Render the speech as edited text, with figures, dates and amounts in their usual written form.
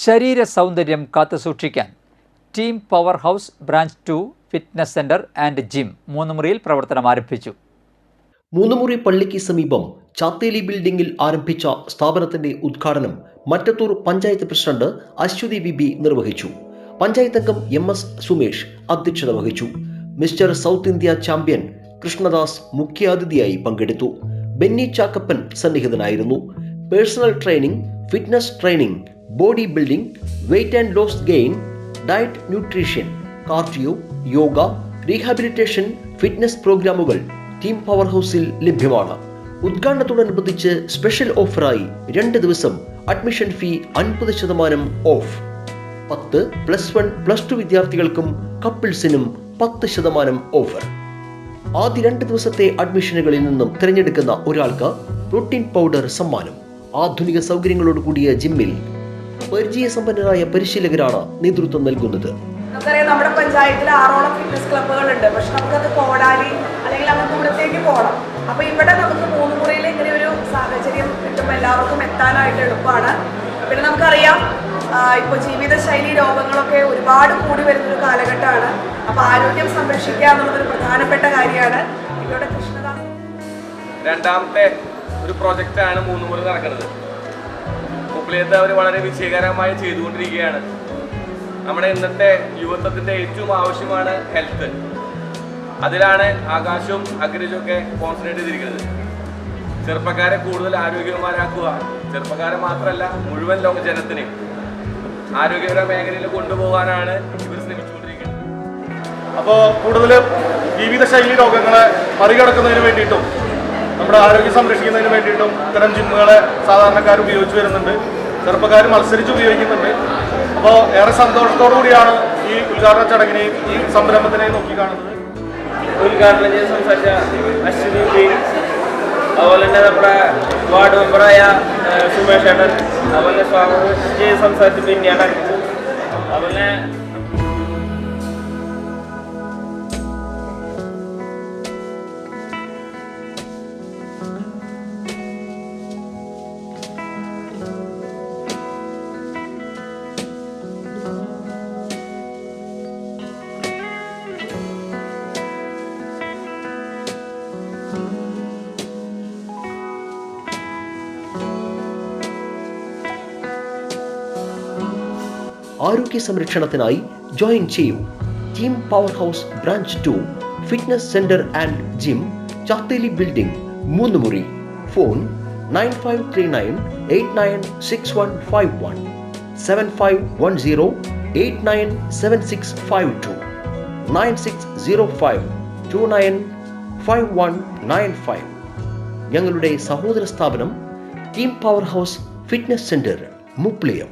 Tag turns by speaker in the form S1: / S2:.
S1: ശരീര സൗന്ദര്യം കാത്തുസൂക്ഷിക്കാൻ team power house branch 2 fitness centre and gym മൂന്നുമുറിയിൽ പ്രവർത്തനം ആരംഭിച്ചു.
S2: മൂന്നുമുറി പള്ളിക്ക് സമീപം ചാത്തേലി ബിൽഡിംഗിൽ ആരംഭിച്ച സ്ഥാപനത്തിന്റെ ഉദ്ഘാടനം മറ്റത്തൂർ പഞ്ചായത്ത് പ്രസിഡന്റ് അശ്വതി ബിബി നിർവഹിച്ചു. പഞ്ചായത്ത് അംഗം MS സുമേഷ് അധ്യക്ഷത വഹിച്ചു. Mister South India champion Krishnadas മുഖ്യാതിഥിയായി പങ്കെടുത്തു. ബെന്നി ചാക്കപ്പൻ സന്നിഹിതനായിരുന്നു. Personal training, fitness training, body building, weight and loss gain, diet nutrition, cardio, yoga, rehabilitation, fitness പ്രോഗ്രാമുകൾ ടീം പവർ ഹൗസിൽ ലഭ്യമാണ്. ഉദ്ഘാടനത്തോടനുബന്ധിച്ച് സ്പെഷ്യൽ ഓഫറായി 2 ദിവസം അഡ്മിഷൻ ഫീ 50% ഓഫ്. 10 +1 +2 വിദ്യാർത്ഥികൾക്കും കപ്പിൾസിനും 10% ഓഫർ. ആദ്യ 2 ദിവസത്തെ അഡ്മിഷനുകളിൽ നിന്നും തിരഞ്ഞെടുക്കുന്ന ഒരാൾക്ക് പ്രോട്ടീൻ പൗഡർ സമ്മാനം. ആധുനിക സൗകര്യങ്ങളോട് കൂടിയ ജിമ്മിൽ പരിചയസമ്പന്നരായ പരിശീലകരാണ് നേതൃത്വം നൽകുന്നത്.
S3: നമുക്കറിയാം, നമ്മുടെ പഞ്ചായത്തിൽ 6 ഫിറ്റ്നസ് ക്ലബ്ബുകളുണ്ട്. പക്ഷെ നമുക്കത് കോടാലി അല്ലെങ്കിൽ അങ്ങനത്തെ ഇവിടത്തേക്ക് പോകണം. അപ്പോൾ ഇവിടെ നമുക്ക് മൂന്നുമുറിയിൽ ഇങ്ങനെ ഒരു സാഹചര്യം കിട്ടുമ്പോൾ എല്ലാവർക്കും എത്താനായിട്ട് എളുപ്പമാണ്. പിന്നെ നമുക്കറിയാം, ഇപ്പോൾ ജീവിതശൈലി രോഗങ്ങളൊക്കെ ഒരുപാട് കൂടി വരുന്നൊരു കാലഘട്ടമാണ്. അപ്പോൾ ആരോഗ്യം സംരക്ഷിക്കുക എന്നുള്ളതൊരു പ്രധാനപ്പെട്ട കാര്യമാണ്. ഇവിടെ കൃഷ്ണദാസ്
S4: രണ്ടാമത്തെ ഒരു പ്രോജക്റ്റാണ് മൂന്നുമുറി നടക്കുന്നത്. മുപ്പിളിയത്ത് അവർ വളരെ വിജയകരമായി ചെയ്തുകൊണ്ടിരിക്കുകയാണ്. നമ്മുടെ ഇന്നത്തെ യുവത്വത്തിൻ്റെ ഏറ്റവും ആവശ്യമാണ് ഹെൽത്ത്. അതിലാണ് ആകാശവും അഗ്രജും ഒക്കെ കോൺസെൻട്രേറ്റ് ചെയ്തിരിക്കുന്നത്. ചെറുപ്പക്കാരെ കൂടുതൽ ആരോഗ്യവാന്മാരാക്കുക, ചെറുപ്പക്കാരെ മാത്രമല്ല മുഴുവൻ ലോക ജനത്തിനെ ആരോഗ്യപര മേഖലയിൽ കൊണ്ടുപോകാനാണ് ഇവർ ശ്രമിച്ചുകൊണ്ടിരിക്കുന്നത്.
S5: അപ്പോൾ കൂടുതൽ ജീവിതശൈലി രോഗങ്ങളെ മറികടക്കുന്നതിന് വേണ്ടിയിട്ടും നമ്മുടെ ആരോഗ്യം സംരക്ഷിക്കുന്നതിന് വേണ്ടിയിട്ടും ഇത്തരം ജിമ്മുകളെ സാധാരണക്കാർ ഉപയോഗിച്ച് വരുന്നുണ്ട്. ചെറുപ്പക്കാർ മത്സരിച്ച് ഉപയോഗിക്കുന്നുണ്ട്. അപ്പോൾ ഏറെ സന്തോഷത്തോടു കൂടിയാണ് ഈ ഉദ്ഘാടന ചടങ്ങിനെയും ഈ സംരംഭത്തിനെയും നോക്കിക്കാണുന്നത്.
S4: ഉദ്ഘാടനം ചെയ്ത് സംസാരിച്ച അശ്വിനി, അതുപോലെ തന്നെ നമ്മുടെ വാർഡ് മെമ്പറായ സുമേഷ് ഏട്ടൻ, അതുപോലെ സ്വാഗതം ചെയ്ത് സംസാരിച്ച് പിന്നെയാണ് അതുപോലെ
S2: ആരോഗ്യ സംരക്ഷണത്തിനായി ജോയിൻ ചെയ്യൂ. Team power house branch 2 fitness centre and gym, Chatheli building, Moonnumuri. Phone 9539896151 7510897652 9605295195. ഞങ്ങളുടെ സഹോദര സ്ഥാപനം team power house fitness centre, Mupliyam.